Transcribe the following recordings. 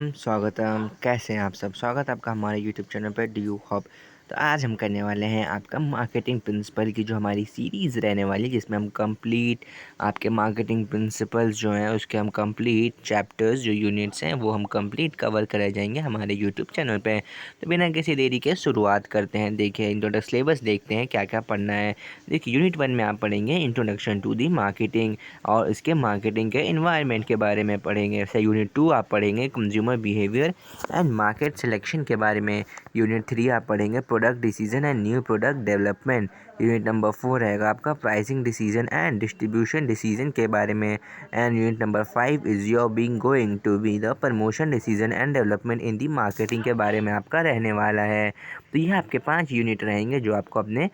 स्वागतम। कैसे हैं आप सब? स्वागत है आपका हमारे यूट्यूब चैनल पर डी यू हब। तो आज हम करने वाले हैं आपका मार्केटिंग प्रिंसिपल की जो हमारी सीरीज़ रहने वाली है, जिसमें हम कंप्लीट आपके मार्केटिंग प्रिंसिपल्स जो हैं उसके हम कंप्लीट चैप्टर्स जो यूनिट्स हैं वो हम कंप्लीट कवर कराए जाएंगे हमारे यूट्यूब चैनल पे। तो बिना किसी देरी के शुरुआत करते हैं। देखिए, इंट्रोडक्ट सिलेबस देखते हैं क्या क्या पढ़ना है। देखिए, यूनिट 1 में आप पढ़ेंगे इंट्रोडक्शन टू दी मार्केटिंग और इसके मार्केटिंग के इन्वायरमेंट के बारे में पढ़ेंगे। ऐसे यूनिट 2 आप पढ़ेंगे consumer behaviour and market selection के बारे में। यूनिट 3 आप पढ़ेंगे product decision and new product development. Unit number 4 रहेगा आपका pricing decision and distribution decision के बारे में। And unit number 5 is your being going to be the promotion decision and development in the marketing के बारे में आपका रहने वाला है। तो ये आपके 5 यूनिट रहेंगे जो आपको अपने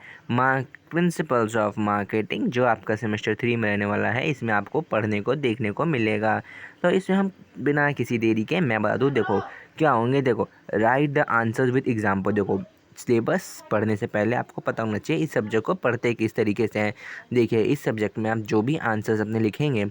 प्रिंसिपल्स ऑफ मार्केटिंग जो आपका सेमेस्टर 3 में रहने वाला है, इसमें आपको पढ़ने को देखने को मिलेगा। तो इसमें हम बिना किसी देरी के मैं बता दूँ, देखो क्या होंगे। देखो, right the answers with example. देखो, सिलेबस पढ़ने से पहले आपको पता होना चाहिए इस सब्जेक्ट को पढ़ते किस तरीके से हैं। देखिए, इस सब्जेक्ट में आप जो भी आंसर्स अपने लिखेंगे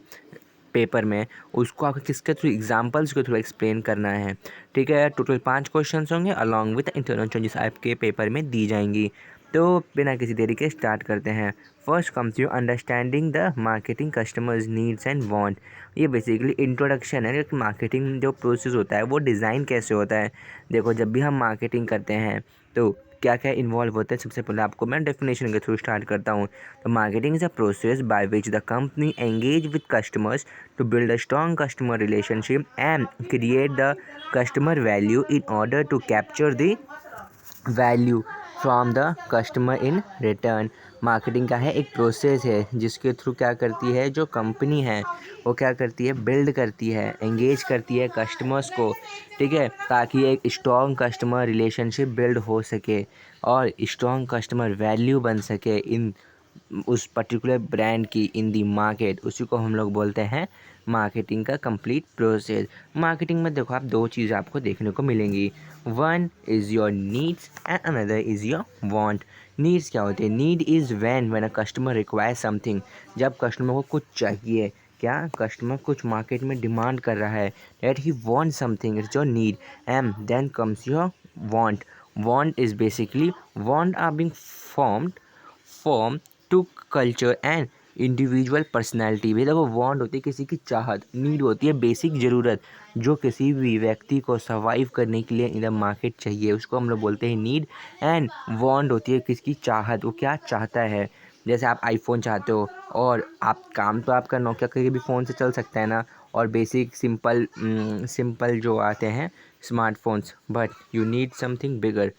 पेपर में, उसको आपको किसके थ्रू, एग्जाम्पल्स के थ्रू एक्सप्लेन करना है। ठीक है, टोटल 5 क्वेश्चन होंगे अलॉन्ग विद इंटरनल चेंजेस आपके पेपर में दी जाएंगी। तो बिना किसी देरी के स्टार्ट करते हैं। First comes you understanding the marketing customers needs and want. ये बेसिकली इंट्रोडक्शन है कि मार्केटिंग जो प्रोसेस होता है वो डिज़ाइन कैसे होता है। देखो, जब भी हम मार्केटिंग करते हैं तो क्या क्या इन्वॉल्व होता है, सबसे पहले आपको मैं डेफिनेशन के थ्रू स्टार्ट करता हूँ। तो marketing is a process by which the company engage with customers to build a strong customer relationship and create the customer value in order to capture the value from the customer in return. Marketing का है एक process है जिसके through क्या करती है, जो company है वो क्या करती है, बिल्ड करती है, एंगेज करती है कस्टमर्स को। ठीक है, ताकि एक स्ट्रॉन्ग कस्टमर रिलेशनशिप बिल्ड हो सके और स्ट्रॉन्ग कस्टमर वैल्यू बन सके इन उस पर्टिकुलर ब्रांड की इन दी मार्केट। उसी को हम लोग बोलते हैं मार्केटिंग का कंप्लीट प्रोसेस। मार्केटिंग में देखो, आप दो चीज़ आपको देखने को मिलेंगी। One is your needs and another is your want. Needs क्या होते हैं? Need is when a customer require something. जब कस्टमर को कुछ चाहिए, क्या कस्टमर कुछ मार्केट में डिमांड कर रहा है, that he want something, it's your need. And then comes your want. Want is basically, want are being form to culture and individual personality. भी देखो, वांट होती है किसी की चाहत, नीड होती है बेसिक ज़रूरत जो किसी भी व्यक्ति को सर्वाइव करने के लिए इन द मार्केट चाहिए, उसको हम लोग बोलते हैं नीड। एंड वांट होती है किसी की चाहत, वो क्या चाहता है। जैसे आप आईफोन चाहते हो और आप काम तो आपका नोकिया के भी फ़ोन से चल सकता है ना, और बेसिक सिंपल जो आते हैं smartphones, but you need something bigger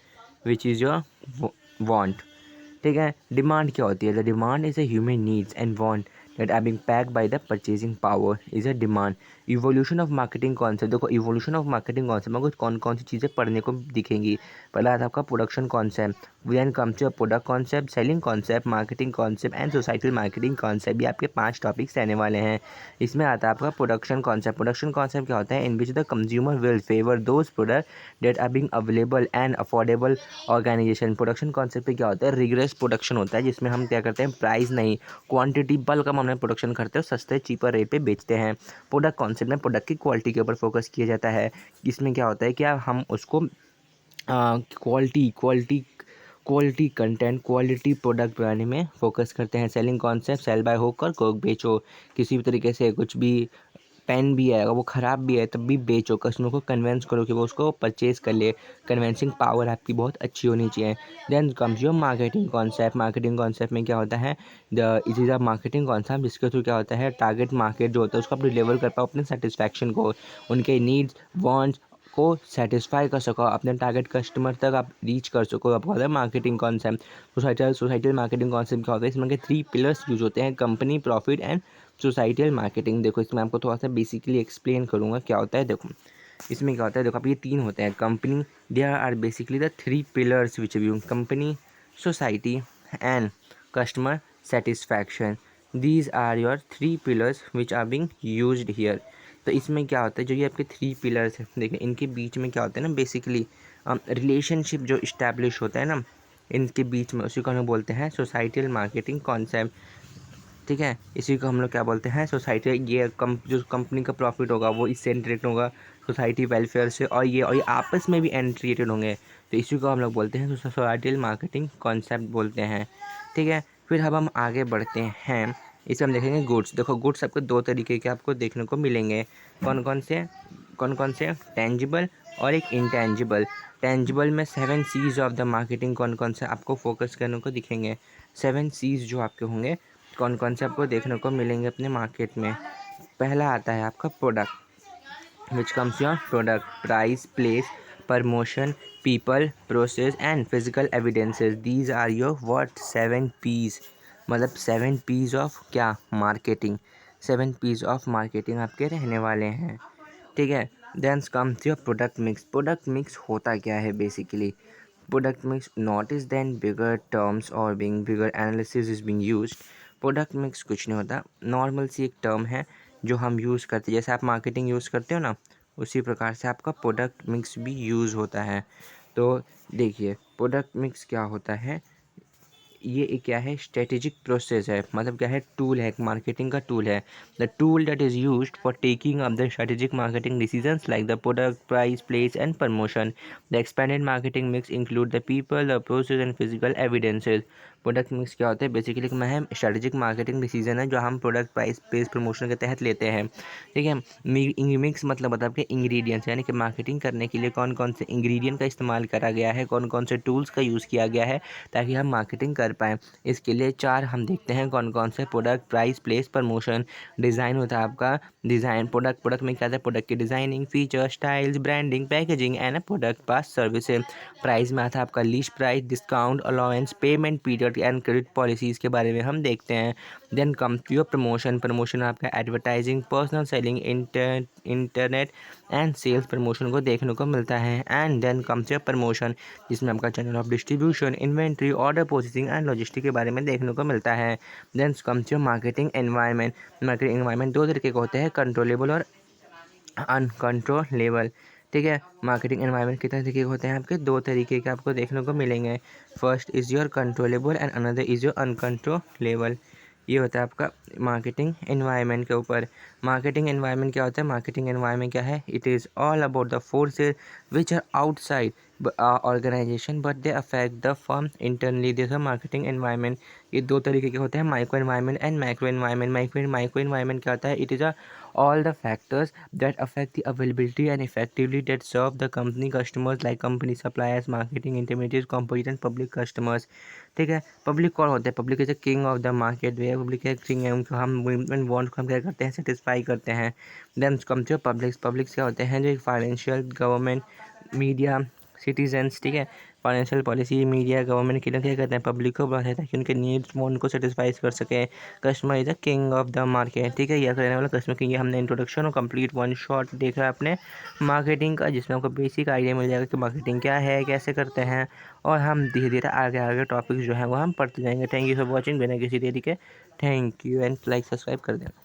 which is your want. ठीक है, डिमांड क्या होती है? The demand is a human needs and want that are being packed by the purchasing power is a demand. Evolution of marketing concept. देखो, evolution of marketing concept में कुछ कौन कौन सी चीज़ें पढ़ने को दिखेंगी। पहला आता है आपका production concept, then comes your product concept, selling concept, marketing concept and societal marketing concept. ये आपके 5 टॉपिक्स रहने वाले हैं। इसमें आता है आपका प्रोडक्शन कॉन्सेप्ट। प्रोडक्शन कॉन्सेप्ट क्या होता है? In which the consumer will favour those product that are being available and affordable organisation. Production concept पे क्या होता है? रिगरस प्रोडक्शन होता है, जिसमें हम क्या करते हैं, प्राइस नहीं, क्वांटिटी, बल्क हम हमने प्रोडक्शन करते हैं, सस्ते चीपर रेट पे बेचते हैं। प्रोडक्ट कॉन्सेप्ट में प्रोडक्ट की क्वालिटी के ऊपर फोकस किया जाता है। इसमें क्या होता है, क्या हम उसको quality quality quality content, quality product बनाने में फोकस करते हैं। सेलिंग कॉन्सेप्ट, सेल बाय होकर को बेचो, किसी भी तरीके से कुछ भी पेन भी है, अगर वो ख़राब भी है तब भी बेचो, कस्टमर को कन्वेंस करो कि वो उसको परचेज़ कर ले। कन्वेंसिंग पावर आपकी बहुत अच्छी होनी चाहिए। Then comes your marketing concept. Marketing concept में क्या होता है, the it is a marketing concept जिसके थ्रू क्या होता है, टारगेट मार्केट जो होता है उसको आप डिलीवर कर पाओ अपने सेटिस्फैक्शन को, उनके नीड्स वांट्स को सेटिस्फाई कर सको, अपने टारगेट कस्टमर तक आप रीच कर सको, आपको होता है marketing concept. Societal marketing concept क्या होता है, इसमें के 3 पिलर्स यूज होते हैं, company, profit and societal marketing. देखो, इसमें आपको थोड़ा सा बेसिकली एक्सप्लेन करूँगा क्या होता है। देखो, इसमें क्या होता है, देखो आप ये 3 होते हैं company. There are basically the 3 pillars which view company, society and customer satisfaction. These are your 3 pillars which are being used here. तो इसमें क्या होता है, जो ये आपके 3 पिलर्स हैं, देखिए इनके बीच में क्या होता है ना, बेसिकली रिलेशनशिप जो इस्टेब्लिश होता है ना इनके बीच में, उसी को हम लोग बोलते हैं सोसाइटल मार्केटिंग कॉन्सेप्ट। ठीक है, इसी को हम लोग क्या बोलते हैं, सोसाइटी। ये जो कंपनी का प्रॉफिट होगा वो इससे इंटरेक्ट होगा सोसाइटी वेलफेयर से, और ये आपस में भी इंटीग्रेटेड होंगे। तो इसी को हम लोग बोलते हैं सोसाइटल मार्केटिंग कॉन्सेप्ट बोलते हैं। ठीक है, फिर अब हम आगे बढ़ते हैं। इसे हम देखेंगे गुड्स। देखो गुड्स आपको दो तरीके के आपको देखने को मिलेंगे। कौन कौन से? टेंजिबल और एक इंटेंजिबल। टेंजिबल में 7 सीज ऑफ द मार्केटिंग कौन कौन से आपको फोकस करने को दिखेंगे। 7 सीज जो आपके होंगे कौन कौन से आपको देखने को मिलेंगे अपने मार्केट में। पहला आता है आपका product, which comes your product, price, place, promotion, people, process and physical evidences. These are your what 7 Ps, मतलब 7 पीस ऑफ क्या? मार्केटिंग। 7 पीस ऑफ मार्केटिंग आपके रहने वाले हैं। ठीक है, then comes your product mix. Product mix होता क्या है basically? Product mix not is then bigger terms और being bigger analysis is being used. Product mix कुछ नहीं होता, नॉर्मल सी एक टर्म है जो हम यूज़ करते हैं। जैसे आप मार्केटिंग यूज़ करते हो ना, उसी प्रकार से आपका प्रोडक्ट मिक्स भी यूज़ होता है। तो देखिए प्रोडक्ट मिक्स क्या होता है, ये एक क्या है? स्ट्रेटेजिक प्रोसेस है, मतलब क्या है? टूल है, एक मार्केटिंग का टूल है। The tool that is used for taking up the strategic marketing decisions like the product, price, place and promotion. The expanded marketing mix include the people, the process and physical evidences. Product mix क्या होता है basically? एक strategic marketing decision है जो हम product, price, place, promotion के तहत लेते हैं। ठीक है, मिक्स मतलब होता है आपके इंग्रेडिएंट्स, यानी कि मार्केटिंग करने के लिए कौन कौन से इंग्रेडिएंट का इस्तेमाल करा गया है, कौन कौन से टूल्स का यूज़ किया गया है ताकि हम मार्केटिंग कर पाएँ। इसके लिए 4 हम देखते हैं कौन कौन से: product, price, place, promotion. Design होता है आपका डिज़ाइन, प्रोडक्ट में क्या आता है? प्रोडक्ट की designing, feature, styles, branding, packaging and product plus services. Price में आता है आपका list price, discount, allowance, payment period and credit policies के बारे में हम देखते हैं। Then come to your promotion. Promotion आपका advertising, personal selling, internet and sales promotion को देखने को मिलता है। And then comes your promotion, जिसमें आपका channel of distribution, inventory, order processing and logistic के बारे में देखने को मिलता है। Then comes your marketing environment. Marketing environment दो तरीके का होते हैं, कंट्रोलेबल और अनकंट्रोलेबल। ठीक है, मार्केटिंग एनवायरनमेंट कितने तरीके के होते हैं? आपके दो तरीके के आपको देखने को मिलेंगे। First is your controllable and another is your uncontrollable. ये होता है आपका मार्केटिंग एनवायरनमेंट के ऊपर। मार्केटिंग एनवायरनमेंट क्या होता है? मार्केटिंग एनवायरनमेंट क्या है? It is all about the forces which are outside organization but they affect the firm internally. This a marketing environment. ये दो तरीके के होते हैं, micro environment and macro environment. Micro environment क्या होता है? It is a all the factors that affect the availability and effectively that serve the company customers like company suppliers, marketing intermediaries, competitor and public customers। ठीक है, public कौन होता है? Public is the king of the market. Way public है king है, उनको हम want को हम क्या करते हैं? सेटिस्फाई करते हैं। Then come to publics. Publics क्या होते हैं? जो एक फाइनेंशियल, गवर्नमेंट, मीडिया, सिटीजन्स। ठीक है, फाइनेंशियल पॉलिसी, मीडिया, गवर्नमेंट के लिए क्या करते हैं? पब्लिक को बढ़ाते हैं ताकि उनके नीड्स वो उनको सेटिस्फाइज कर सकें। Customer is the king of the market. ठीक है, यह रहने वाला कस्टमर किंग। ये हमने इंट्रोडक्शन और कंप्लीट वन शॉट देखा है अपने मार्केटिंग का, जिसमें आपको बेसिक आइडिया मिल जाएगा कि मार्केटिंग क्या है, कैसे करते हैं, और हम धीरे धीरे आगे आगे टॉपिक्स जो है वो हम पढ़ते जाएंगे। Thank you for watching. बिना किसी देरी के thank you and like subscribe कर देना।